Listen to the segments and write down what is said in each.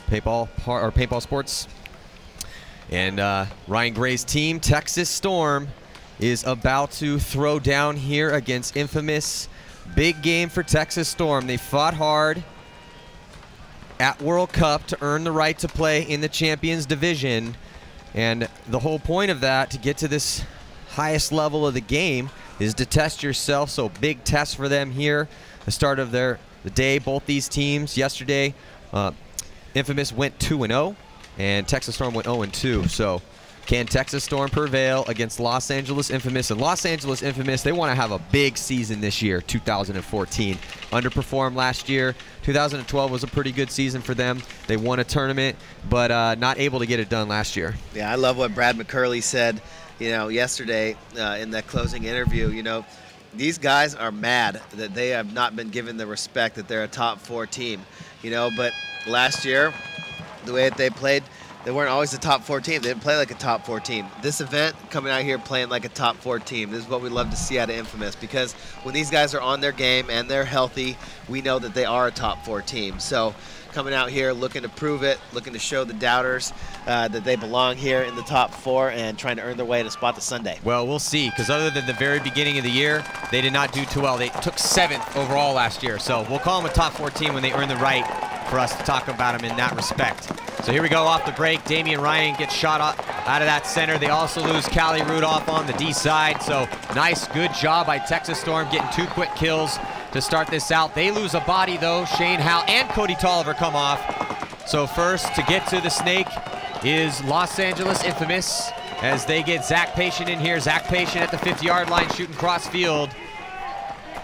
Paintball Sports. And Ryan Gray's team, Texas Storm, is about to throw down here against Infamous. Big game for Texas Storm. They fought hard at World Cup to earn the right to play in the Champions Division. And the whole point of that, to get to this highest level of the game, is to test yourself. So big test for them here. The start of the day, both these teams yesterday. Infamous went 2-0, and Texas Storm went 0-2. So can Texas Storm prevail against Los Angeles Infamous? And Los Angeles Infamous, they want to have a big season this year, 2014. Underperformed last year. 2012 was a pretty good season for them. They won a tournament, but not able to get it done last year. Yeah, I love what Brad McCurley said, yesterday in that closing interview. These guys are mad that they have not been given the respect that they're a top 4 team, but last year, the way that they played, they weren't always a top 4 team. They didn't play like a top 4 team. This event, coming out here playing like a top 4 team, this is what we love to see out of Infamous, because when these guys are on their game and they're healthy, we know that they are a top 4 team. So coming out here looking to prove it, looking to show the doubters that they belong here in the top 4 and trying to earn their way to spot the Sunday. Well, we'll see, because other than the very beginning of the year, they did not do too well. They took 7th overall last year. So we'll call them a top 4 team when they earn the right for us to talk about them in that respect. So here we go off the break. Damian Ryan gets shot out of that center. They also lose Callie Rudolph on the D side. So nice, good job by Texas Storm getting 2 quick kills to start this out. They lose a body though. Shane Howe and Cody Tolliver come off. So first to get to the snake is Los Angeles Infamous as they get Zach Patient in here. Zach Patient at the 50-yard line shooting cross field.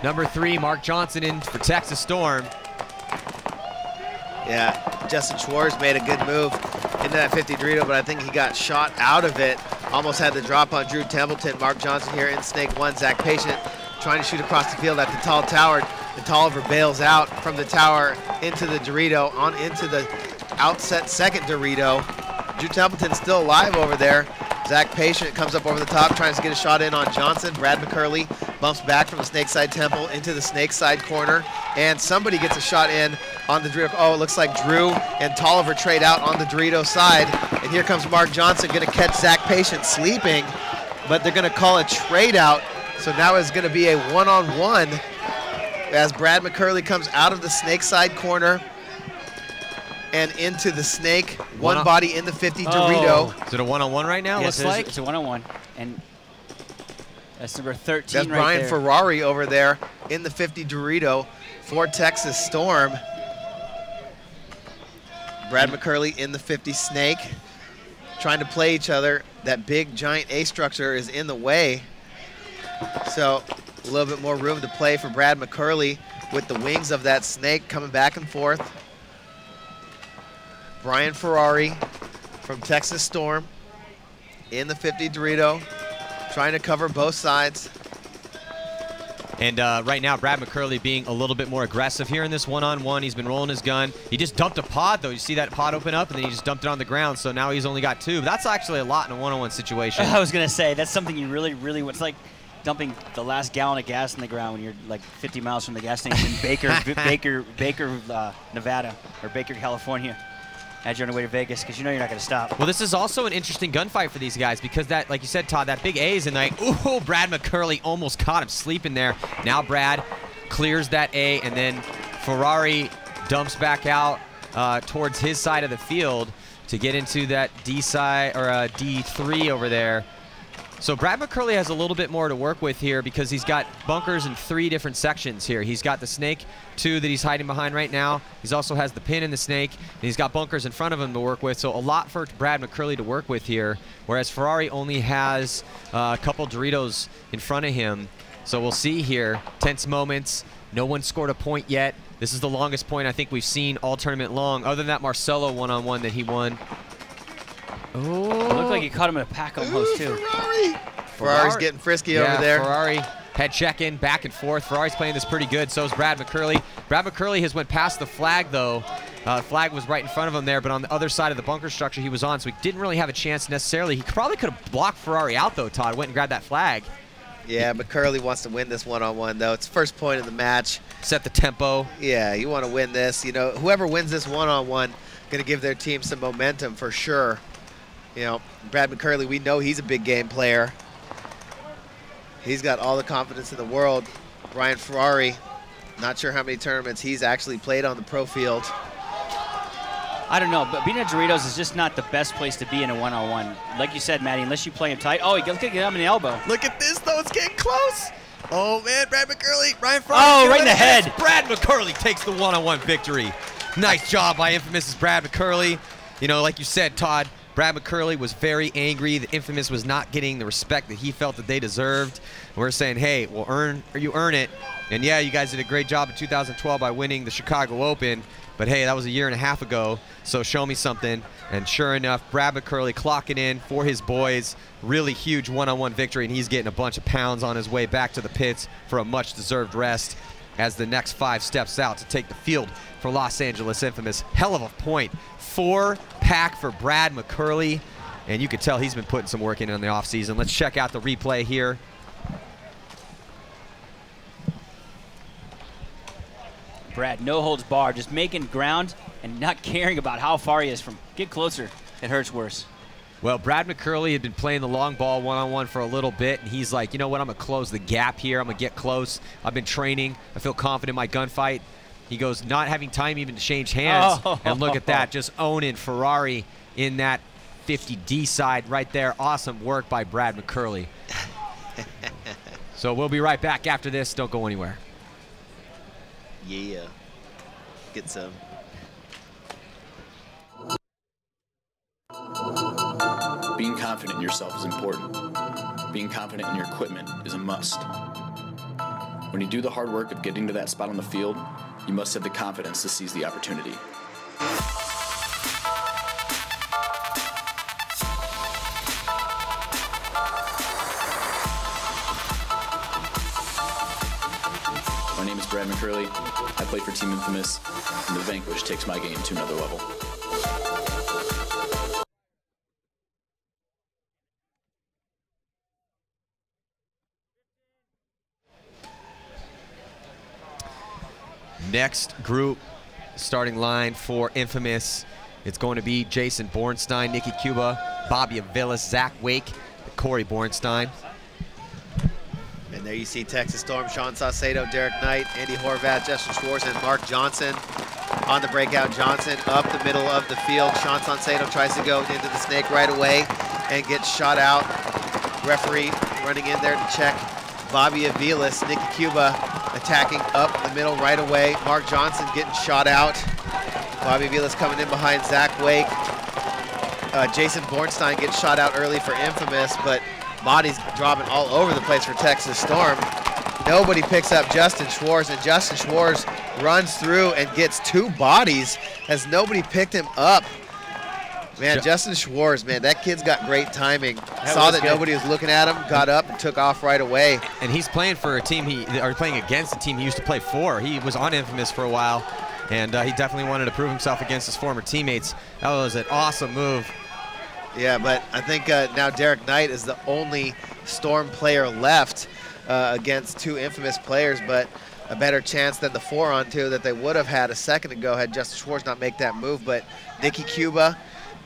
Number 3, Mark Johnson in for Texas Storm. Yeah, Justin Schwartz made a good move into that 50 Dorito, but I think he got shot out of it. Almost had the drop on Drew Templeton. Mark Johnson here in Snake 1. Zach Patient trying to shoot across the field at the tall tower. The Tolliver bails out from the tower into the Dorito, on into the outset second Dorito. Drew Templeton still alive over there. Zach Patient comes up over the top, trying to get a shot in on Johnson. Brad McCurley bumps back from the snake side temple into the snake side corner, and somebody gets a shot in on the Dorito. Oh, it looks like Drew and Tolliver trade out on the Dorito side, and here comes Mark Johnson, going to catch Zach Patient sleeping, but they're going to call a trade out. So now it's going to be a one-on-one as Brad McCurley comes out of the snake side corner and into the snake, one body in the 50 Dorito. Is it a one-on-one right now? Yes, looks like it's a one-on-one, and that's number 13. That's right Brian there. Ferrari over there in the 50 Dorito for Texas Storm. Brad McCurley in the 50 snake, trying to play each other. That big giant A structure is in the way, so a little bit more room to play for Brad McCurley with the wings of that snake coming back and forth. Brian Ferrari from Texas Storm in the 50 Dorito, trying to cover both sides. And right now, Brad McCurley being a little bit more aggressive here in this one-on-one. He's been rolling his gun. He just dumped a pod, though. You see that pod open up, and then he just dumped it on the ground, so now he's only got 2. But that's actually a lot in a one-on-one situation. I was going to say, that's something you really, it's like dumping the last gallon of gas in the ground when you're like 50 miles from the gas station in Baker, Nevada, or Baker, California. As you're on the way to Vegas, because you know you're not going to stop. Well, this is also an interesting gunfight for these guys because that, like you said, Todd, that big A is in, like, ooh, Brad McCurley almost caught him sleeping there. Now Brad clears that A, and then Ferrari dumps back out towards his side of the field to get into that D side, or D3 over there. So Brad McCurley has a little bit more to work with here because he's got bunkers in 3 different sections here. He's got the snake 2 that he's hiding behind right now. He also has the pin in the snake, and he's got bunkers in front of him to work with. So a lot for Brad McCurley to work with here, whereas Ferrari only has a couple Doritos in front of him. So we'll see here. Tense moments. No one scored a point yet. This is the longest point I think we've seen all tournament long, other than that Marcelo one-on-one that he won. Oh. It looked like he caught him in a pack almost, too. Ferrari's getting frisky over there. Ferrari head check-in, back and forth. Ferrari's playing this pretty good. So is Brad McCurley. Brad McCurley has went past the flag, though. Flag was right in front of him there, but on the other side of the bunker structure he was on, so he didn't really have a chance necessarily. He probably could have blocked Ferrari out, though, Todd. Went and grabbed that flag. Yeah, but Curley wants to win this one-on-one, though. It's first point of the match. Set the tempo. Yeah, you want to win this. You know, whoever wins this one-on-one going to give their team some momentum for sure. You know, Brad McCurley, we know he's a big game player. He's got all the confidence in the world. Brian Ferrari, not sure how many tournaments he's actually played on the pro field. I don't know, but being at Doritos is just not the best place to be in a one-on-one. Like you said, Maddie, unless you play him tight. Oh, he gets him in the elbow. Look at this, though. It's getting close. Oh, man, Brad McCurley. Ryan Ferrari. Oh, right in the head. Brad McCurley takes the one-on-one victory. Nice job by Infamous' Brad McCurley. You know, like you said, Todd, Brad McCurley was very angry. The Infamous was not getting the respect that he felt that they deserved. And we're saying, hey, well, you earn it. And yeah, you guys did a great job in 2012 by winning the Chicago Open. But hey, that was a year and a half ago, so show me something. And sure enough, Brad McCurley clocking in for his boys. Really huge one-on-one victory, and he's getting a bunch of pounds on his way back to the pits for a much-deserved rest as the next 5 steps out to take the field for Los Angeles Infamous. Hell of a point. 4-pack for Brad McCurley, and you can tell he's been putting some work in the offseason. Let's check out the replay here. Brad, no holds barred, just making ground and not caring about how far he is from. Get closer, it hurts worse. Well, Brad McCurley had been playing the long ball one-on-one for a little bit, and he's like, you know what, I'm going to close the gap here. I'm going to get close. I've been training. I feel confident in my gunfight. He goes, not having time even to change hands. Oh. And look at that, just owning Ferrari in that 50D side right there. Awesome work by Brad McCurley. So we'll be right back after this. Don't go anywhere. Yeah, get some. Being confident in yourself is important. Being confident in your equipment is a must. When you do the hard work of getting to that spot on the field, you must have the confidence to seize the opportunity. My name is Brad McCurley. I play for Team Infamous, and the Vanquish takes my game to another level. Next group, starting line for Infamous. It's going to be Jason Bornstein, Nicky Cuba, Bobby Aviles, Zach Wake, and Corey Bornstein. And there you see Texas Storm, Sean Saucedo, Derek Knight, Andy Horvath, Justin Schwartz, and Mark Johnson. On the breakout, Johnson up the middle of the field. Sean Saucedo tries to go into the snake right away and gets shot out. Referee running in there to check Bobby Aviles. Nicky Cuba attacking up the middle right away. Mark Johnson getting shot out. Bobby Aviles coming in behind Zach Wake. Jason Bornstein gets shot out early for Infamous, but bodies dropping all over the place for Texas Storm. Nobody picks up Justin Schwartz, and Justin Schwartz runs through and gets 2 bodies as nobody picked him up. Man, Justin Schwartz, man, that kid's got great timing. Saw that nobody was looking at him, got up and took off right away. And he's playing for a team playing against a team he used to play for. He was on Infamous for a while, and he definitely wanted to prove himself against his former teammates. That was an awesome move. Yeah, but I think now Derek Knight is the only Storm player left against 2 Infamous players, but a better chance than the 4-on-2 that they would have had a second ago had Justin Schwartz not make that move. But Nicky Cuba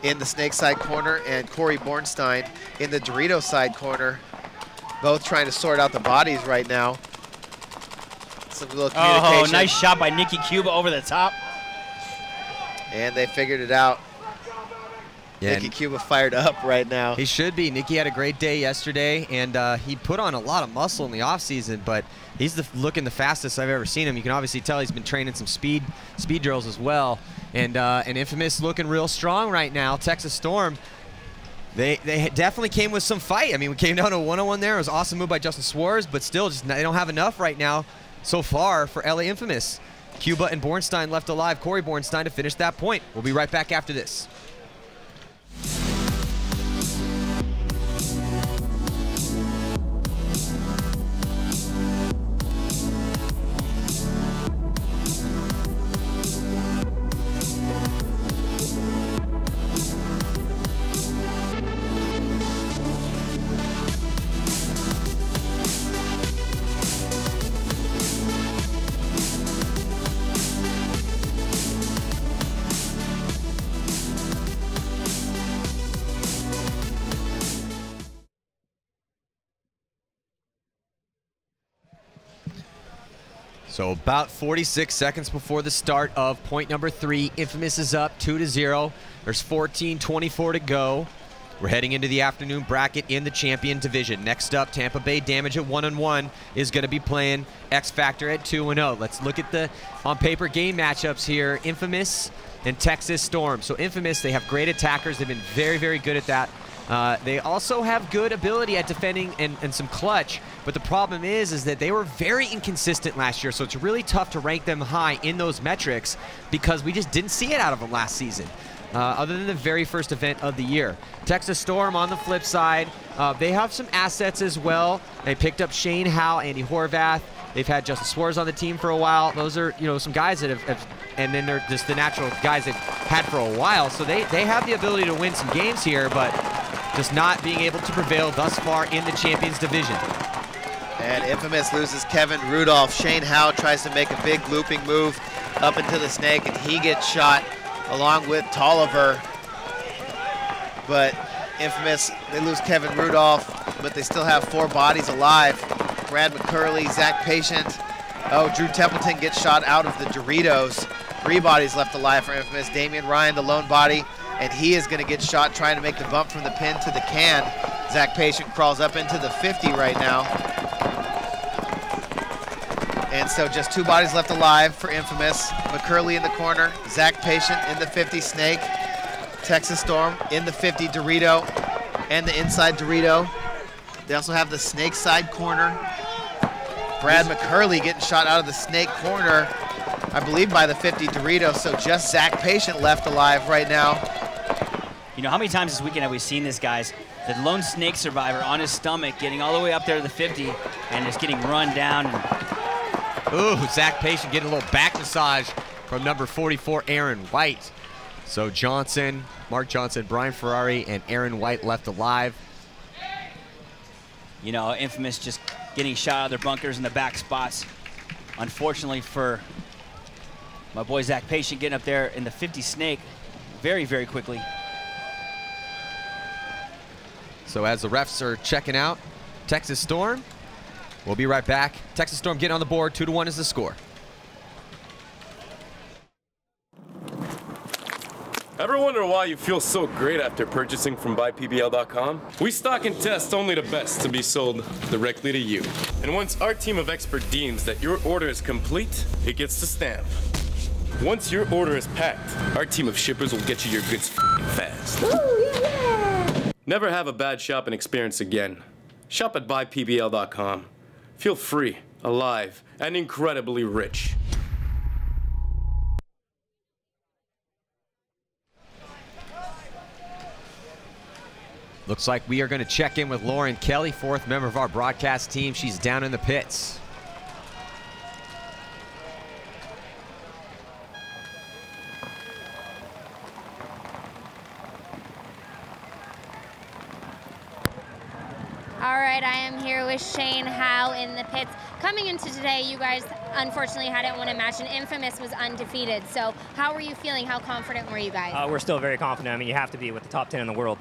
in the snake side corner and Corey Bornstein in the Dorito side corner, both trying to sort out the bodies right now. Some little communication. Oh, nice shot by Nicky Cuba over the top. And they figured it out. Yeah, Nicky Cuba fired up right now. He should be. Nicky had a great day yesterday, and he put on a lot of muscle in the offseason, but he's looking the fastest I've ever seen him. You can obviously tell he's been training some speed drills as well. And Infamous looking real strong right now. Texas Storm, they definitely came with some fight. I mean, we came down to a one-on-one there. It was an awesome move by Justin Schwartz, but still, they don't have enough right now so far for LA Infamous. Cuba and Bornstein left alive. Corey Bornstein to finish that point. We'll be right back after this. So about 46 seconds before the start of point number 3. Infamous is up 2-0. There's 14:24 to go. We're heading into the afternoon bracket in the champion division. Next up, Tampa Bay Damage at 1-1 is going to be playing X Factor at 2-0. Let's look at the on-paper game matchups here. Infamous and Texas Storm. So Infamous, they have great attackers. They've been very, very good at that. They also have good ability at defending and some clutch, but the problem is that they were very inconsistent last year, so it's really tough to rank them high in those metrics because we just didn't see it out of them last season. Other than the very first event of the year. Texas Storm on the flip side, they have some assets as well. They picked up Shane Howe, Andy Horvath. They've had Justin Suarez on the team for a while. Those are, you know, some guys that have and then they're just the natural guys they've had for a while. So they have the ability to win some games here, but just not being able to prevail thus far in the Champions Division. And Infamous loses Kevin Rudolph. Shane Howe tries to make a big looping move up into the snake, and he gets shot along with Tolliver. But Infamous, they lose Kevin Rudolph, but they still have 4 bodies alive. Brad McCurley, Zach Patient. Oh, Drew Templeton gets shot out of the Doritos. 3 bodies left alive for Infamous. Damian Ryan, the lone body, and he is going to get shot trying to make the bump from the pin to the can. Zach Patient crawls up into the 50 right now. And so just 2 bodies left alive for Infamous. McCurley in the corner, Zach Patient in the 50 Snake, Texas Storm in the 50 Dorito, and the inside Dorito. They also have the Snake side corner. Brad McCurley getting shot out of the Snake corner, I believe by the 50 Dorito, so just Zach Patient left alive right now. You know, how many times this weekend have we seen this, guys? The lone Snake survivor on his stomach, getting all the way up there to the 50, and just getting run down. Ooh, Zach Patient getting a little back massage from number 44, Aaron White. So Johnson, Mark Johnson, Brian Ferrari, and Aaron White left alive. You know, Infamous just getting shot out of their bunkers in the back spots. Unfortunately for my boy Zach Patient, getting up there in the 50 Snake very, very quickly. So as the refs are checking out, Texas Storm, we'll be right back. Texas Storm getting on the board, 2-1 is the score. Ever wonder why you feel so great after purchasing from BuyPBL.com? We stock and test only the best to be sold directly to you. And once our team of experts deems that your order is complete, it gets the stamp. Once your order is packed, our team of shippers will get you your goods fast. Ooh, yeah. Never have a bad shopping experience again. Shop at BuyPBL.com. Feel free, alive, and incredibly rich. Looks like we are going to check in with Lauren Kelly, 4th member of our broadcast team. She's down in the pits. All right, I am here with Shane Howe in the pits. Coming into today, you guys unfortunately hadn't won a match, and Infamous was undefeated. So how were you feeling? How confident were you guys? We're still very confident. I mean, you have to be with the top 10 in the world.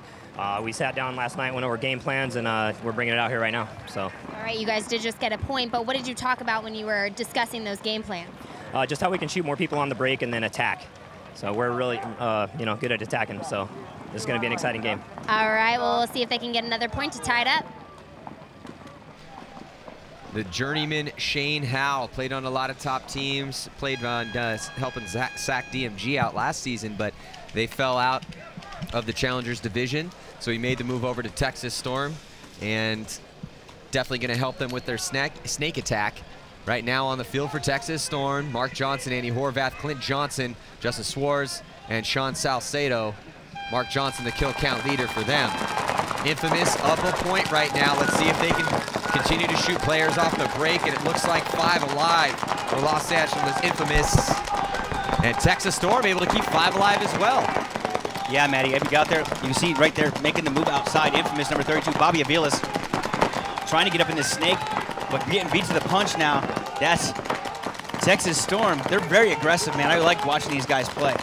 We sat down last night, went over game plans, and we're bringing it out here right now. So. All right, you guys did just get a point, but what did you talk about when you were discussing those game plans? Just how we can shoot more people on the break and then attack. So we're really, you know, good at attacking. So this is going to be an exciting game. All right, well, we'll see if they can get another point to tie it up. The journeyman Shane Howe played on a lot of top teams, played on helping SAC DMG out last season, but they fell out of the Challengers division. So he made the move over to Texas Storm, and definitely going to help them with their snake attack. Right now on the field for Texas Storm, Mark Johnson, Andy Horvath, Clint Johnson, Justin Suarez, and Sean Salcedo. Mark Johnson, the kill count leader for them. Infamous up a point right now. Let's see if they can continue to shoot players off the break, and it looks like 5 alive for Los Angeles Infamous. And Texas Storm able to keep 5 alive as well. Yeah, Matty, if you got there, you see right there making the move outside, Infamous number 32, Bobby Aviles, trying to get up in this snake, but getting beat to the punch now. That's Texas Storm. They're very aggressive, man. I like watching these guys play.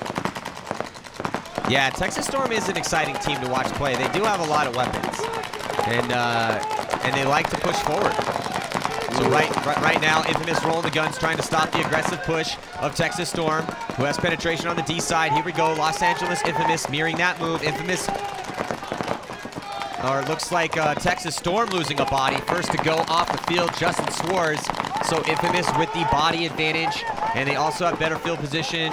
Yeah, Texas Storm is an exciting team to watch play. They do have a lot of weapons, and they like to push forward. So right now, Infamous rolling the guns, trying to stop the aggressive push of Texas Storm, who has penetration on the D side. Here we go, Los Angeles Infamous mirroring that move. Infamous, or it looks like Texas Storm losing a body. First to go off the field, Justin Schwartz. So Infamous with the body advantage, and they also have better field position.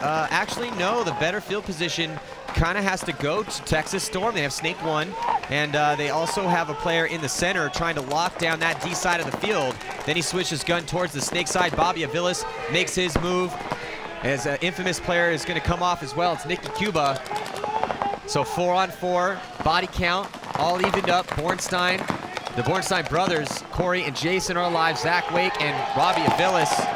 Actually, no, the better field position kind of has to go to Texas Storm. They have Snake 1, and they also have a player in the center trying to lock down that D side of the field. Then he switches gun towards the Snake side. Bobby Aviles makes his move, as an Infamous player is going to come off as well. It's Nicky Cuba. So 4-on-4, body count, all evened up. Bornstein, the Bornstein brothers, Corey and Jason are alive. Zach Wake and Robbie Aviles.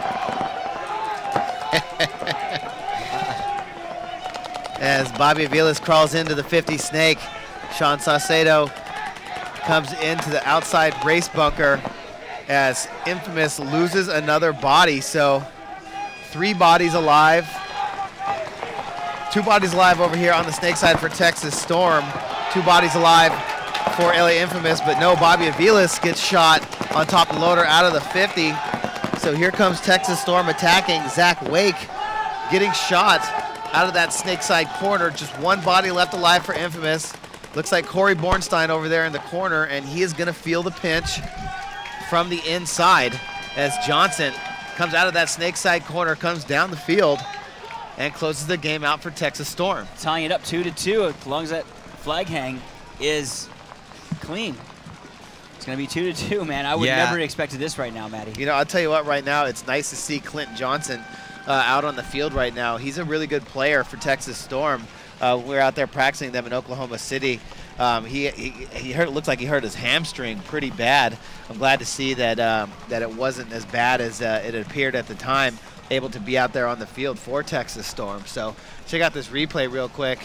As Bobby Aviles crawls into the 50 Snake, Sean Saucedo comes into the outside race bunker as Infamous loses another body. So 3 bodies alive. 2 bodies alive over here on the Snake side for Texas Storm. 2 bodies alive for LA Infamous, but no, Bobby Aviles gets shot on top of the loader out of the 50. So here comes Texas Storm attacking. Zach Wake getting shot out of that Snake side corner. Just 1 body left alive for Infamous. Looks like Corey Bornstein over there in the corner, and he is gonna feel the pinch from the inside as Johnson comes out of that Snake side corner, comes down the field, and closes the game out for Texas Storm. Tying it up 2-2, as long as that flag hang is clean. It's gonna be 2-2, man. I would never have expected this right now, Matty. You know, I'll tell you what, right now, it's nice to see Clinton Johnson out on the field right now. He's a really good player for Texas Storm. We're out there practicing them in Oklahoma City. He hurt, it looks like he hurt his hamstring pretty bad. I'm glad to see that, that it wasn't as bad as it appeared at the time, able to be out there on the field for Texas Storm. So check out this replay real quick.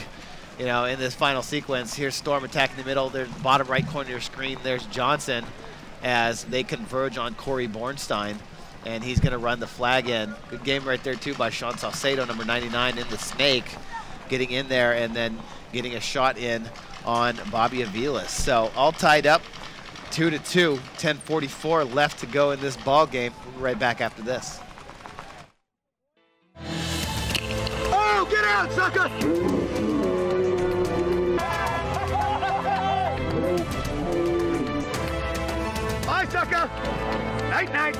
You know, in this final sequence, here's Storm attacking the middle. There's bottom right corner of your screen. There's Johnson as they converge on Corey Bornstein, and he's going to run the flag in. Good game right there, too, by Sean Saucedo, number 99, in the Snake, getting in there and then getting a shot in on Bobby Aviles. So all tied up, 2-2, 10:44 left to go in this ball game. We'll be right back after this. Oh, get out, sucker! Bye, sucker! Night, night!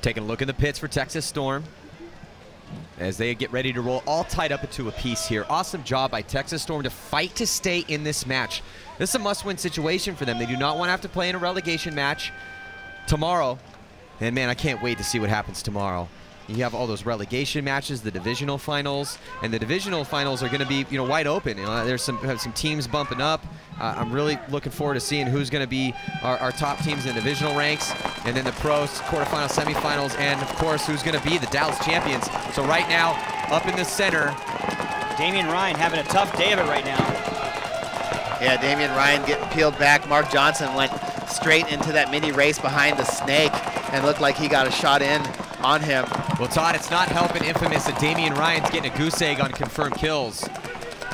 Taking a look in the pits for Texas Storm as they get ready to roll, all tied up into a piece here. Awesome job by Texas Storm to fight to stay in this match. This is a must-win situation for them. They do not want to have to play in a relegation match tomorrow. And man, I can't wait to see what happens tomorrow. You have all those relegation matches, the divisional finals, and the divisional finals are going to be, you know, wide open. You know, there's some teams bumping up. I'm really looking forward to seeing who's going to be our top teams in the divisional ranks, and then the pros, quarterfinals, semifinals, and of course, who's going to be the Dallas champions. So right now, up in the center, Damian Ryan having a tough day of it right now. Yeah, Damian Ryan getting peeled back. Mark Johnson went straight into that mini race behind the Snake and looked like he got a shot in on him. Well, Todd, it's not helping Infamous that Damian Ryan's getting a goose egg on confirmed kills.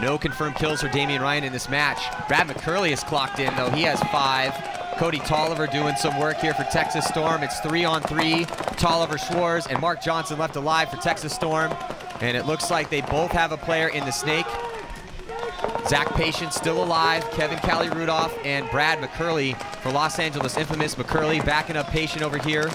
No confirmed kills for Damian Ryan in this match. Brad McCurley is clocked in, though. He has 5. Cody Tolliver doing some work here for Texas Storm. It's 3-on-3. Tolliver, Schwartz, and Mark Johnson left alive for Texas Storm. And it looks like they both have a player in the Snake. Zach Patient still alive, Kevin Cali Rudolph, and Brad McCurley for Los Angeles Infamous. McCurley backing up Patient over here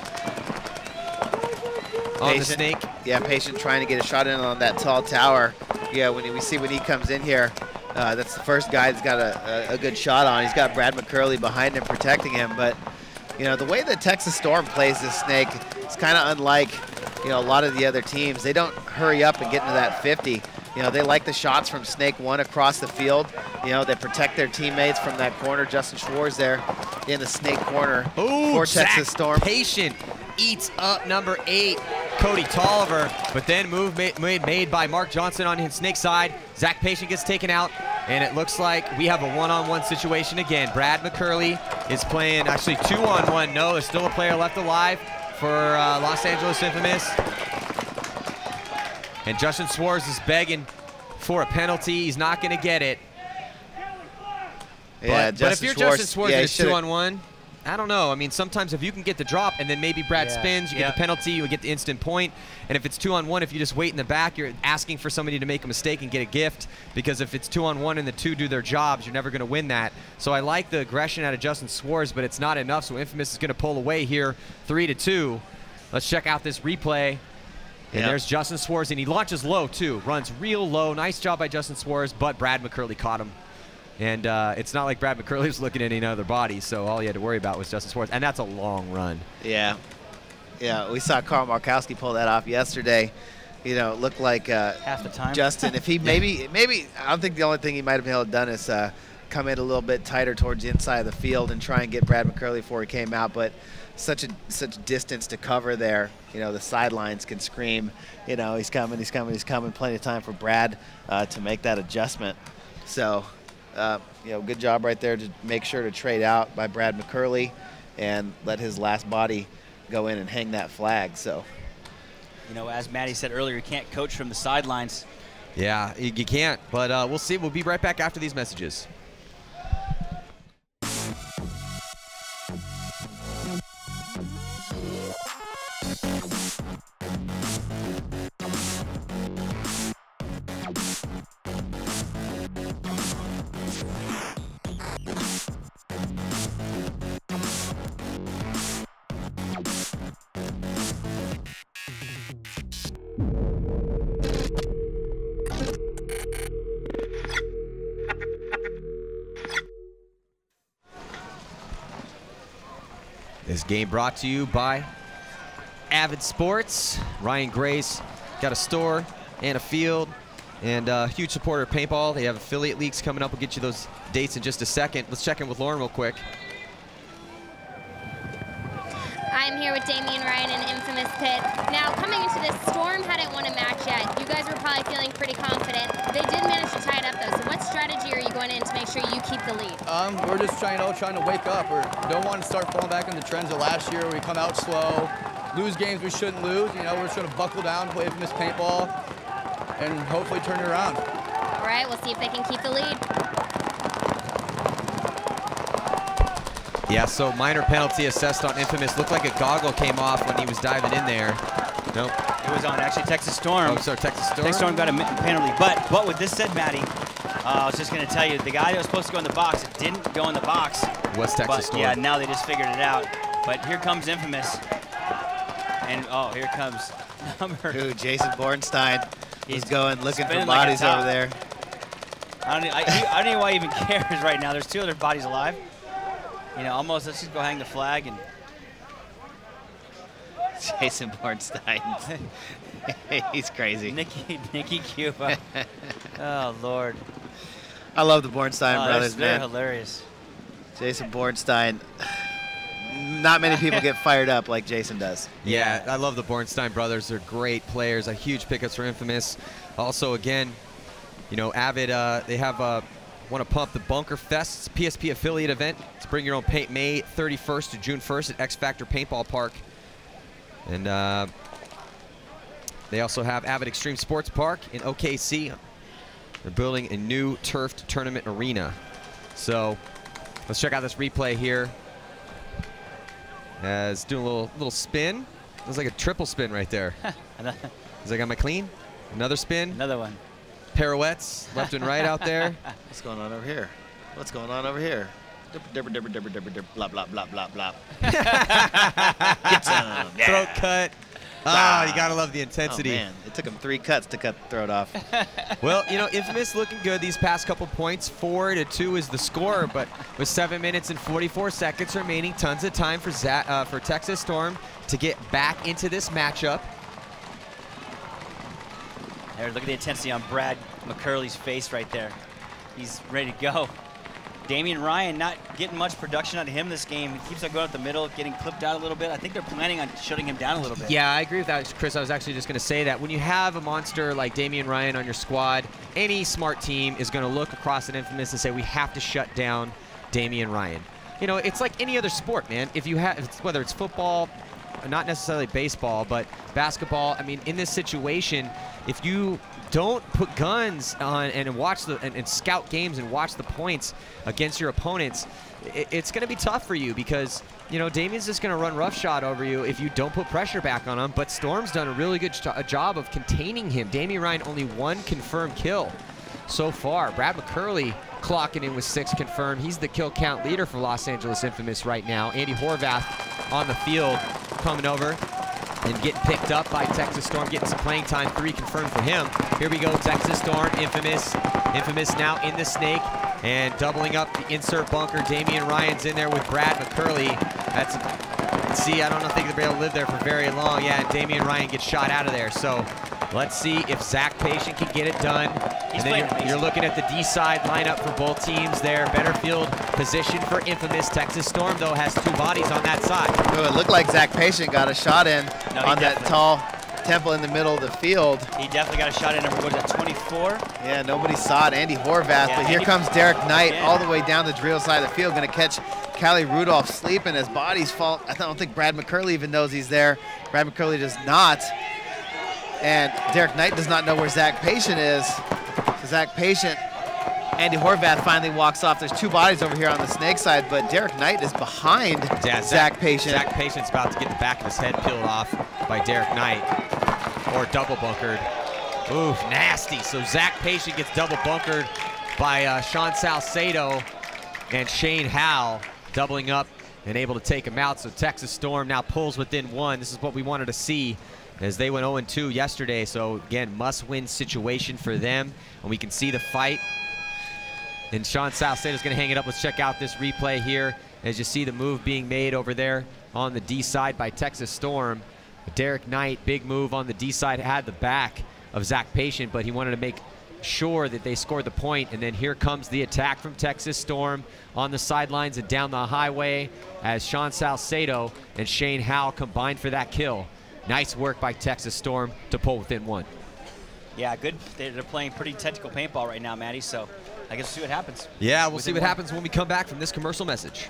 on the Snake. Yeah, Patient trying to get a shot in on that tall tower. Yeah, we see when he comes in here, that's the first guy that's got a good shot on. He's got Brad McCurley behind him protecting him. But, you know, the way that Texas Storm plays this Snake is kind of unlike, you know, a lot of the other teams. They don't hurry up and get into that 50. You know, they like the shots from Snake 1 across the field. You know, they protect their teammates from that corner. Justin Schwartz there in the Snake corner for Texas Storm. Patient eats up number 8, Cody Tolliver, but then move made by Mark Johnson on his Snake side. Zach Patient gets taken out. And it looks like we have a one-on-one situation again. Brad McCurley is playing actually 2-on-1. No, there's still a player left alive for Los Angeles Infamous. And Justin Suarez is begging for a penalty. He's not going to get it. Yeah, but if you're Justin Suarez and it's 2-on-1, I don't know. I mean, sometimes if you can get the drop and then maybe Brad spins, you get the penalty, you get the instant point. And if it's 2-on-1, if you just wait in the back, you're asking for somebody to make a mistake and get a gift. Because if it's 2-on-1 and the two do their jobs, you're never going to win that. So I like the aggression out of Justin Suarez, but it's not enough. So Infamous is going to pull away here, 3-2. Let's check out this replay. And there's Justin Suarez, and he launches low too. Runs real low. Nice job by Justin Suarez, but Brad McCurley caught him. And it's not like Brad McCurley was looking at any other body, so all he had to worry about was Justin Suarez. And that's a long run. Yeah. Yeah, we saw Carl Markowski pull that off yesterday. You know, it looked like half the time. Justin, if he maybe, I don't think the only thing he might have been able to done is come in a little bit tighter towards the inside of the field and try and get Brad McCurley before he came out. But such distance to cover there. You know, the sidelines can scream, you know, he's coming, he's coming, he's coming. Plenty of time for Brad to make that adjustment. So, you know, good job right there to make sure to trade out by Brad McCurley and let his last body go in and hang that flag. So, you know, as Maddie said earlier, you can't coach from the sidelines. Yeah, you can't, but we'll see. We'll be right back after these messages. This game brought to you by Avid Sports. Ryan Gray's got a store and a field, and a huge supporter of paintball. They have affiliate leagues coming up. We'll get you those dates in just a second. Let's check in with Lauren real quick. I'm here with Damian Ryan in Infamous Pit. Now, coming into this, Storm hadn't won a match yet. You guys were probably feeling pretty confident. They did manage to tie it up, though. So what strategy are you going in to make sure you keep the lead? We're just trying to wake up. We don't want to start falling back in the trends of last year where we come out slow, lose games we shouldn't lose. You know, we're just going to buckle down, play Infamous paintball, and hopefully turn it around. All right, we'll see if they can keep the lead. Yeah, so minor penalty assessed on Infamous. Looked like a goggle came off when he was diving in there. Nope. It was on actually Texas Storm. Oh, sorry, Texas Storm. Texas Storm got a penalty. But with this said, Maddie, I was just going to tell you, the guy that was supposed to go in the box, it didn't go in the box. Was Texas Storm. Yeah, now they just figured it out. But here comes Infamous. And, oh, here comes number... Jason Bornstein. He's going looking for spinning bodies like a top. over there. I don't know why he even cares right now. There's two other bodies alive. You know, almost, let's just go hang the flag. And Jason Bornstein. He's crazy. Nikki Cuba. Oh, Lord. I love the Bornstein brothers, they're man. hilarious. Jason Bornstein. Not many people get fired up like Jason does. Yeah, I love the Bornstein brothers. They're great players. A huge pickups for Infamous. Also, again, you know, Avid, they have want to pump the Bunker Fest. It's a PSP affiliate event. It's bring your own paint May 31st to June 1st at X Factor Paintball Park. And they also have Avid Extreme Sports Park in OKC. They're building a new turfed tournament arena. So let's check out this replay here. As doing a little spin. It was like a triple spin right there. He's like, am I clean? Another spin. Another one. Pirouettes left and right out there. What's going on over here? What's going on over here? Blah, blah, blah, blah, blah. Get some. Yeah. Throat cut. Ah, you gotta love the intensity. Oh, man. It took him 3 cuts to cut the throat off. Well, you know, Infamous looking good these past couple points. 4-2 is the score, but with 7 minutes and 44 seconds remaining, tons of time for Texas Storm to get back into this matchup. There, look at the intensity on Brad McCurley's face right there. He's ready to go. Damian Ryan, not getting much production out of him this game. He keeps on going up the middle, getting clipped out a little bit. I think they're planning on shutting him down a little bit. Yeah, I agree with that, Chris. I was actually just going to say that when you have a monster like Damian Ryan on your squad, any smart team is going to look across at Infamous and say, we have to shut down Damian Ryan. You know, it's like any other sport, man. If you have, whether it's football, not necessarily baseball, but basketball, I mean, in this situation, if you don't put guns on and watch and scout games and watch the points against your opponents, it's going to be tough for you because, you know, Damian's just going to run roughshod over you if you don't put pressure back on him. But Storm's done a really good job of containing him. Damian Ryan only 1 confirmed kill so far. Brad McCurley clocking in with 6 confirmed. He's the kill count leader for Los Angeles Infamous right now. Andy Horvath on the field coming over and getting picked up by Texas Storm, getting some playing time. 3 confirmed for him. Here we go, Texas Storm, Infamous. Infamous now in the snake and doubling up the insert bunker. Damian Ryan's in there with Brad McCurley. That's, see, I don't think they'll be able to live there for very long. Yeah, and Damian Ryan gets shot out of there. So let's see if Zach Patient can get it done. And then you're looking at the D side lineup for both teams there. Better field position for Infamous. Texas Storm, though, has 2 bodies on that side. Oh, it looked like Zach Patient got a shot in on that tall temple in the middle of the field. He definitely got a shot in. Number, what is that, 24? Yeah, nobody saw it. Andy Horvath, yeah, but here comes Derek Knight all the way down the drill side of the field, going to catch Callie Rudolph sleeping as bodies fall. I don't think Brad McCurley even knows he's there. Brad McCurley does not. And Derek Knight does not know where Zach Patient is. So Zach Patient, Andy Horvath finally walks off. There's 2 bodies over here on the snake side, but Derek Knight is behind Zach Patient. Zach Patient's about to get the back of his head peeled off by Derek Knight, or double bunkered. Oof, nasty. So Zach Patient gets double bunkered by Sean Salcedo and Shane Howell doubling up and able to take him out. So Texas Storm now pulls within 1. This is what we wanted to see, as they went 0-2 yesterday. So again, must-win situation for them, and we can see the fight. And Sean Salcedo's going to hang it up. Let's check out this replay here as you see the move being made over there on the D side by Texas Storm. Derek Knight, big move on the D side, had the back of Zach Patient, but he wanted to make sure that they scored the point. And then here comes the attack from Texas Storm on the sidelines and down the highway as Sean Salcedo and Shane Howell combined for that kill. Nice work by Texas Storm to pull within 1. Yeah, good. They're playing pretty technical paintball right now, Maddie, so I guess we'll see what happens. Yeah, we'll see what happens when we come back from this commercial message.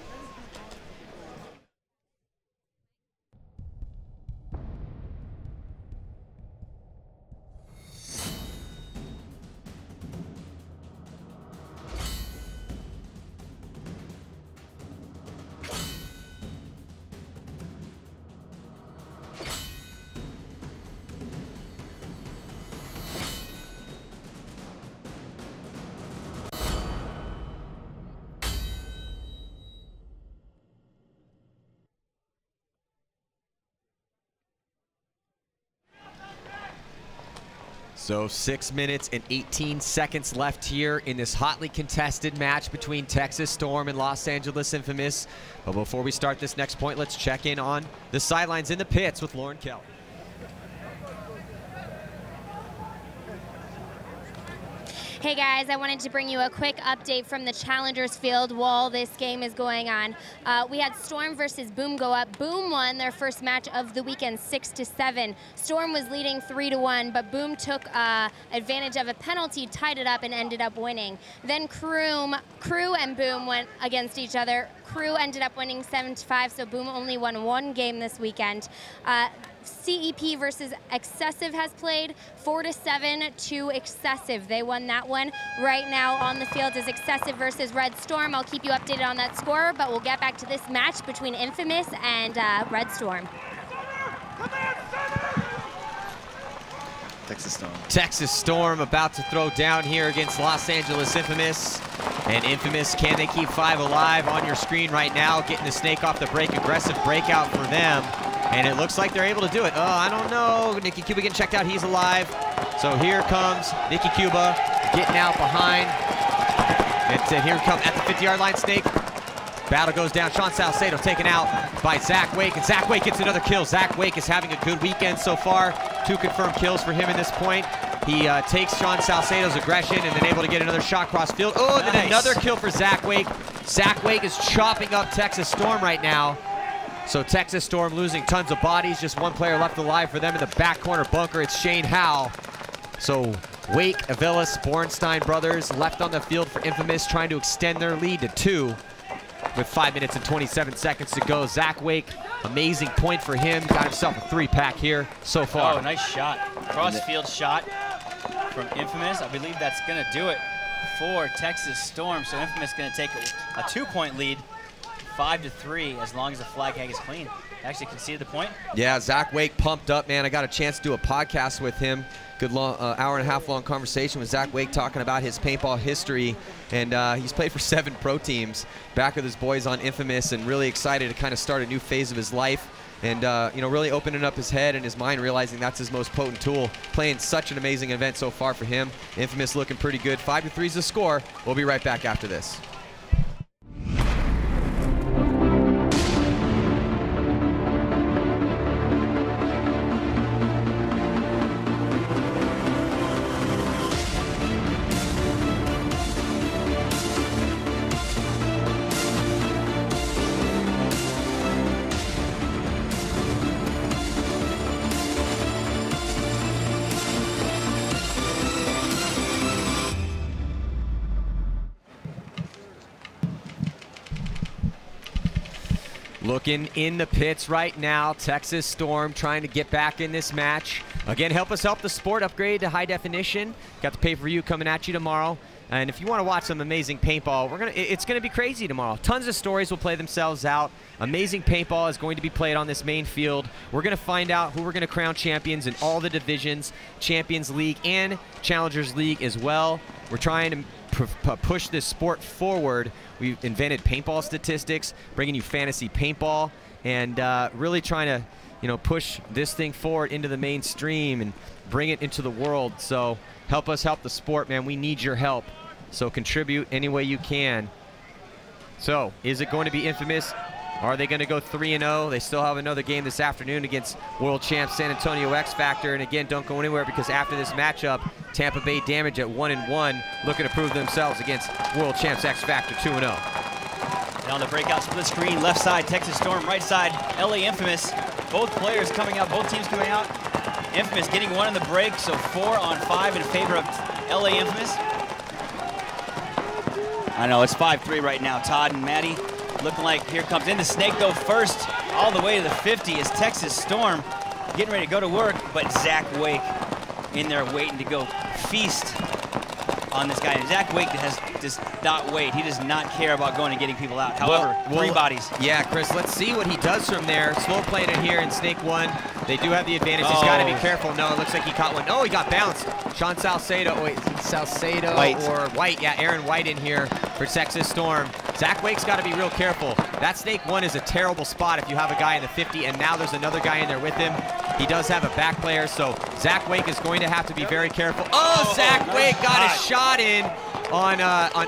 So 6 minutes and 18 seconds left here in this hotly contested match between Texas Storm and Los Angeles Infamous. But before we start this next point, let's check in on the sidelines in the pits with Lauren Kelly. Hey guys, I wanted to bring you a quick update from the Challengers field while this game is going on. We had Storm versus Boom go up. Boom won their first match of the weekend 6-7. Storm was leading 3-1, but Boom took advantage of a penalty, tied it up, and ended up winning. Then Crew and Boom went against each other. Crew ended up winning 7-5, so Boom only won 1 game this weekend. CEP versus Excessive has played 4-7 to Excessive. They won that one. Right now on the field is Excessive versus Red Storm. I'll keep you updated on that score, but we'll get back to this match between Infamous and Red Storm. Texas Storm. Texas Storm about to throw down here against Los Angeles Infamous. And Infamous, can they keep 5 alive? On your screen right now, getting the snake off the break. Aggressive breakout for them. And it looks like they're able to do it. Oh, I don't know. Nicky Cuba getting checked out. He's alive. So here comes Nicky Cuba getting out behind. And here comes at the 50-yard line, Snake. Battle goes down. Sean Salcedo taken out by Zach Wake. And Zach Wake gets another kill. Zach Wake is having a good weekend so far. 2 confirmed kills for him at this point. He takes Sean Salcedo's aggression and then able to get another shot cross field. Oh, and then another kill for Zach Wake. Zach Wake is chopping up Texas Storm right now. So Texas Storm losing tons of bodies. Just one player left alive for them in the back corner bunker. It's Shane Howe. So Wake, Avilas, Bornstein brothers left on the field for Infamous, trying to extend their lead to 2 with 5 minutes and 27 seconds to go. Zach Wake, amazing point for him. Got himself a 3-pack here so far. Oh, nice shot. Cross-field shot from Infamous. I believe that's going to do it for Texas Storm. So Infamous going to take a 2-point lead, 5-3, as long as the flag hang is clean. Actually conceded the point. Yeah, Zach Wake pumped up, man. I got a chance to do a podcast with him. Good long, hour and a half long conversation with Zach Wake talking about his paintball history. And he's played for 7 pro teams, back with his boys on Infamous, and really excited to kind of start a new phase of his life. And you know, really opening up his head and his mind, realizing that's his most potent tool. Playing such an amazing event so far for him. Infamous looking pretty good. 5-3 is the score. We'll be right back after this. Looking in the pits right now, Texas Storm trying to get back in this match. Again, help us help the sport upgrade to high definition. Got the pay-per-view coming at you tomorrow. And if you want to watch some amazing paintball, it's going to be crazy tomorrow. Tons of stories will play themselves out. Amazing paintball is going to be played on this main field. We're going to find out who we're going to crown champions in all the divisions, Champions League and Challengers League as well. We're trying to push this sport forward. We've invented paintball statistics, bringing you fantasy paintball, and really trying to, you know, push this thing forward into the mainstream and bring it into the world. So help us help the sport, man. We need your help. So contribute any way you can. So is it going to be Infamous? Are they going to go 3-0? They still have another game this afternoon against world champ San Antonio X Factor. And again, don't go anywhere, because after this matchup, Tampa Bay Damage at 1-1, looking to prove themselves against world champs X Factor 2-0. Down the breakout split screen, left side Texas Storm, right side LA Infamous. Both players coming out, both teams coming out. Infamous getting one in the break, so 4 on 5 in favor of LA Infamous. I know, it's 5-3 right now. Todd and Maddie looking like here comes in the snake though first, all the way to the 50 is Texas Storm getting ready to go to work, but Zach Wake in there waiting to go feast on this guy. And Zach Wake does not wait. He does not care about going and getting people out. However, 3 bodies. Yeah, Chris, let's see what he does from there. Slow playing it here in Snake 1. They do have the advantage. He's got to be careful. No, it looks like he caught one. Oh, he got bounced. Sean Salcedo, wait, Salcedo or White. Yeah, Aaron White in here for Texas Storm. Zach Wake's got to be real careful. That Snake 1 is a terrible spot if you have a guy in the 50, and now there's another guy in there with him. He does have a back player, so Zach Wake is going to have to be very careful. Oh, Zach Wake got a shot in on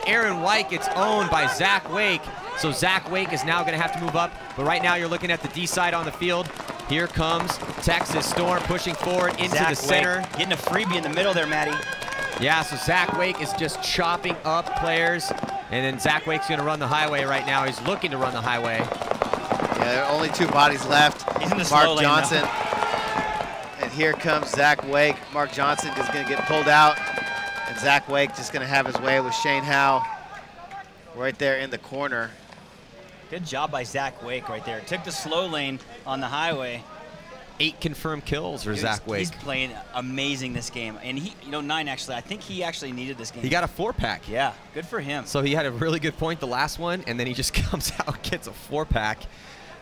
Aaron White. Gets owned by Zach Wake. So Zach Wake is now going to have to move up. But right now you're looking at the D side on the field. Here comes Texas Storm pushing forward into the center. Getting a freebie in the middle there, Matty. Yeah, so Zach Wake is just chopping up players. And then Zach Wake's going to run the highway right now. He's looking to run the highway. Yeah, there are only 2 bodies left. He's in the slow lane Johnson. now. And here comes Zach Wake. Mark Johnson is going to get pulled out. And Zach Wake just going to have his way with Shane Howe right there in the corner. Good job by Zach Wake right there. Took the slow lane on the highway. 8 confirmed kills for Zach Wake. He's playing amazing this game. And he, you know, 9 actually. I think he actually needed this game. He got a 4-pack. Yeah, good for him. So he had a really good point the last one, and then he just comes out, gets a 4-pack.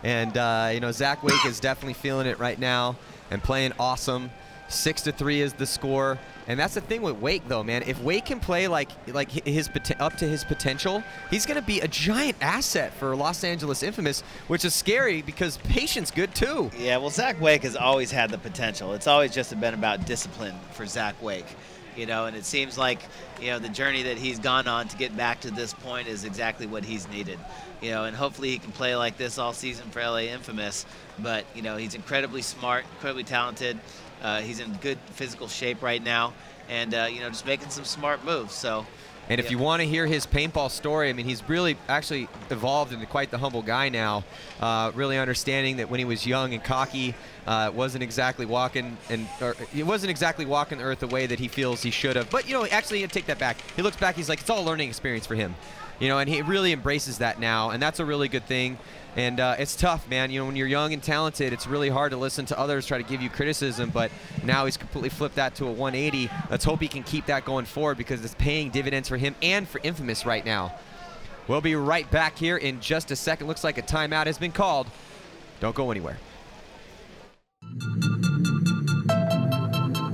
And, you know, Zach Wake is definitely feeling it right now and playing awesome. 6-3 is the score. And that's the thing with Wake, though, man. If Wake can play like his up to his potential, he's going to be a giant asset for Los Angeles Infamous, which is scary because Patient's good, too. Yeah, well, Zach Wake has always had the potential. It's always just been about discipline for Zach Wake. You know, and it seems like, you know, the journey that he's gone on to get back to this point is exactly what he's needed. You know, and hopefully he can play like this all season for LA Infamous. But, you know, he's incredibly smart, incredibly talented. He's in good physical shape right now. and just making some smart moves. So. And if you want to hear his paintball story, I mean, he's really actually evolved into quite the humble guy now, really understanding that when he was young and cocky, wasn't exactly walking the earth the way that he feels he should have. But, actually, take that back. He looks back, he's like, it's all a learning experience for him. And he really embraces that now, and that's a really good thing. And it's tough, man. When you're young and talented, it's really hard to listen to others try to give you criticism, but now he's completely flipped that to a 180. Let's hope he can keep that going forward because it's paying dividends for him and for Infamous right now. We'll be right back here in just a second. Looks like a timeout has been called. Don't go anywhere.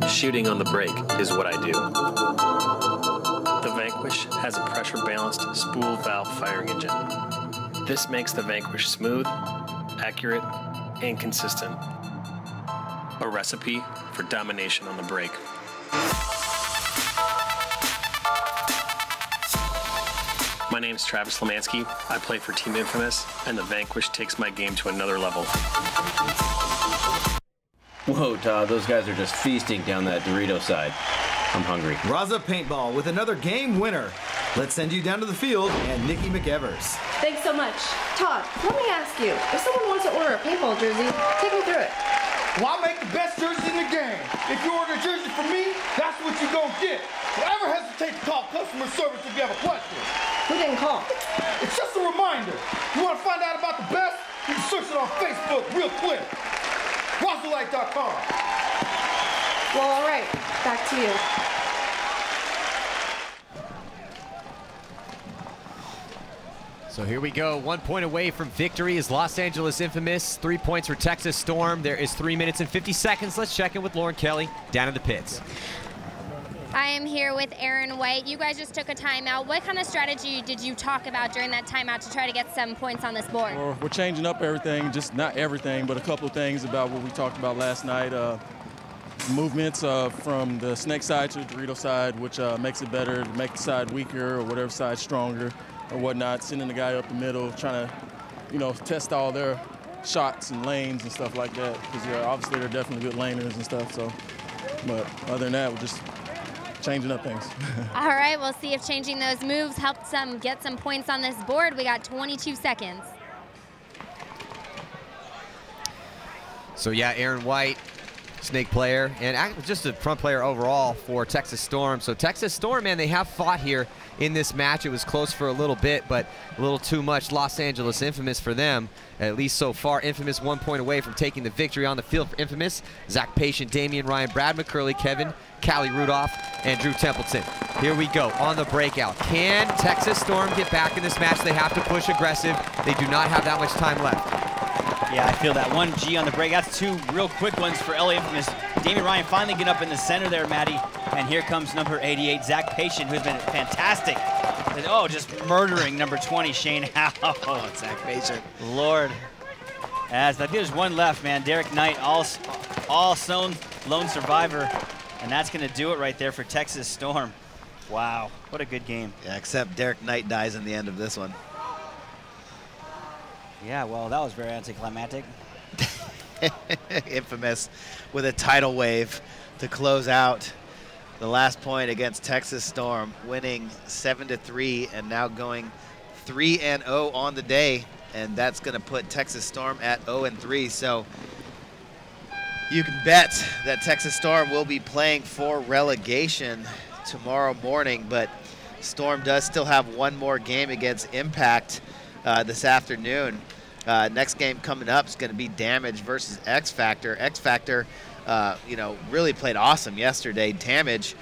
Shooting on the break is what I do. The Vanquish has a pressure-balanced spool valve firing engine. This makes the Vanquish smooth, accurate, and consistent. A recipe for domination on the break. My name's Travis Lemansky. I play for Team Infamous, and the Vanquish takes my game to another level. Whoa, Todd, those guys are just feasting down that Dorito side. I'm hungry. Raza Paintball with another game winner. Let's send you down to the field and Nikki McEvers. Thanks so much. Todd, let me ask you, if someone wants to order a paintball jersey, take me through it. Well, I make the best jerseys in the game. If you order a jersey from me, that's what you're going to get. Don't ever hesitate to call customer service if you have a question. Who didn't call? It's just a reminder. You want to find out about the best? You can search it on Facebook real quick. RazaLight.com. Well, all right. Back to you. So here we go. 1 point away from victory is Los Angeles Infamous. 3 points for Texas Storm. There is 3 minutes and 50 seconds. Let's check in with Lauren Kelly down in the pits. I am here with Aaron White. You guys just took a timeout. What kind of strategy did you talk about during that timeout to try to get some points on this board? Well, we're changing up everything, just not everything, but a couple of things about what we talked about last night. Movements from the snake side to the Dorito side, which makes it better to make the side weaker or whatever side stronger or whatnot. Sending the guy up the middle, trying to, test all their shots and lanes and stuff like that. Because obviously they're definitely good laners and stuff. So, but other than that, we're just changing up things. All right, we'll see if changing those moves helped some get some points on this board. We got 22 seconds. So yeah, Aaron White, snake player, and just a front player overall for Texas Storm. So Texas Storm, man, they have fought here in this match. It was close for a little bit, but a little too much Los Angeles Infamous for them, at least so far. Infamous 1 point away from taking the victory on the field for Infamous. Zach Patient, Damian Ryan, Brad McCurley, Kevin, Callie Rudolph, and Drew Templeton. Here we go on the breakout. Can Texas Storm get back in this match? They have to push aggressive. They do not have that much time left. Yeah, I feel that. 1G on the break. That's two real quick ones for LA Infamous. Damian Ryan finally getting up in the center there, Maddie. And here comes number 88, Zach Patient, who's been fantastic. Oh, just murdering number 20, Shane Howe. Oh, Zach Patient. Lord. As I think there's one left, man. Derek Knight, all lone survivor. And that's going to do it right there for Texas Storm. Wow, what a good game. Yeah, except Derek Knight dies in the end of this one. Yeah, well, that was very anticlimactic. Infamous with a tidal wave to close out the last point against Texas Storm, winning 7-3 and now going 3-0 on the day. And that's going to put Texas Storm at 0-3. So you can bet that Texas Storm will be playing for relegation tomorrow morning, but Storm does still have one more game against Impact this afternoon. Next game coming up is going to be Damage versus X Factor. X Factor, really played awesome yesterday. Damage,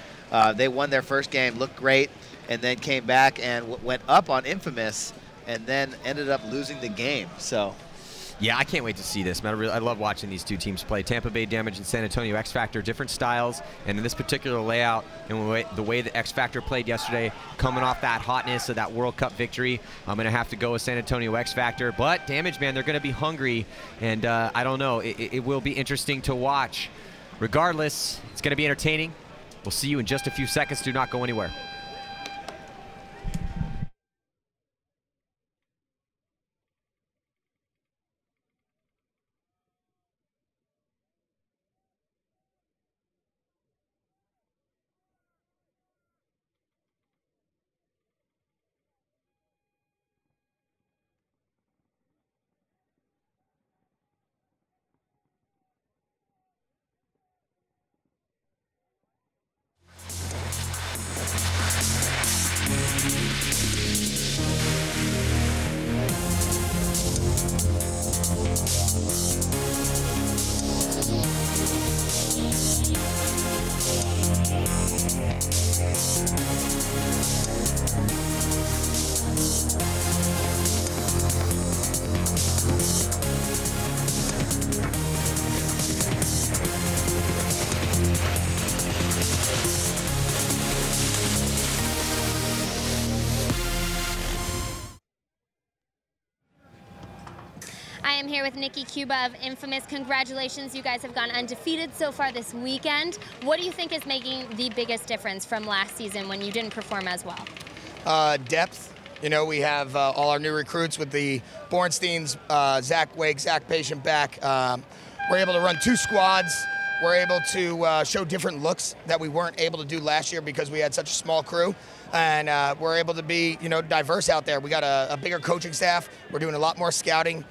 they won their first game, looked great, and then came back and went up on Infamous, and then ended up losing the game. So, yeah, I can't wait to see this, man. I love watching these two teams play. Tampa Bay Damage and San Antonio X Factor, different styles, and in this particular layout and the way that X Factor played yesterday, coming off that hotness of that World Cup victory, I'm going to have to go with San Antonio X Factor. But Damage, man, they're going to be hungry, and I don't know. It will be interesting to watch. Regardless, it's going to be entertaining. We'll see you in just a few seconds. Do not go anywhere. I am here with Nikki Cuba of Infamous. Congratulations, you guys have gone undefeated so far this weekend. What do you think is making the biggest difference from last season when you didn't perform as well? Depth. You know, we have all our new recruits with the Bornsteins, Zach Wake, Zach Patient back. We're able to run 2 squads. We're able to show different looks that we weren't able to do last year because we had such a small crew. And we're able to be, you know, diverse out there. We got a bigger coaching staff. We're doing a lot more scouting.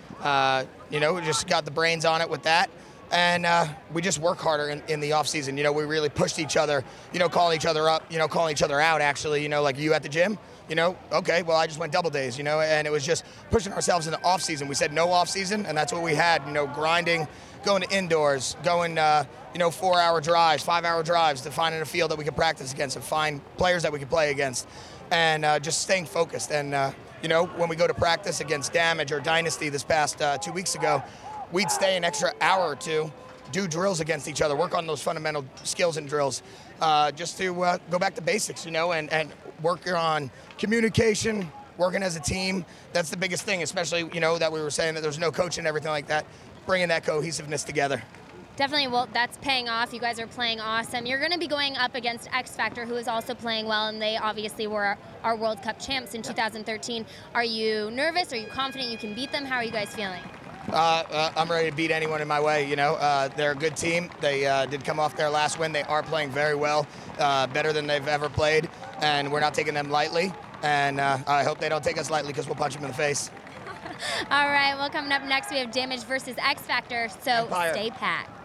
You know, we just got the brains on it with that. And we just work harder in the off season. You know, we really pushed each other, you know, calling each other up, you know, calling each other out actually, you know, like you at the gym, you know, okay, well, I just went double days, you know, and it was just pushing ourselves in the off season. We said no off season, and that's what we had, you know, grinding, going to indoors, going, you know, 4-hour drives, 5-hour drives to find a field that we could practice against and find players that we could play against, and just staying focused. And, you know, when we go to practice against Damage or Dynasty this past 2 weeks ago, we'd stay an extra hour or 2, do drills against each other, work on those fundamental skills and drills, just to go back to basics, you know, and work on communication, working as a team. That's the biggest thing, especially, you know, that we were saying that there's no coach and everything like that, bringing that cohesiveness together. Definitely, well, that's paying off. You guys are playing awesome. You're going to be going up against X Factor, who is also playing well, and they obviously were our World Cup champs in 2013. Are you nervous? Are you confident you can beat them? How are you guys feeling? I'm ready to beat anyone in my way, you know. They're a good team. They did come off their last win. They are playing very well, better than they've ever played, and we're not taking them lightly. And I hope they don't take us lightly because we'll punch them in the face. All right, well, coming up next, we have Damage versus X Factor, so stay packed.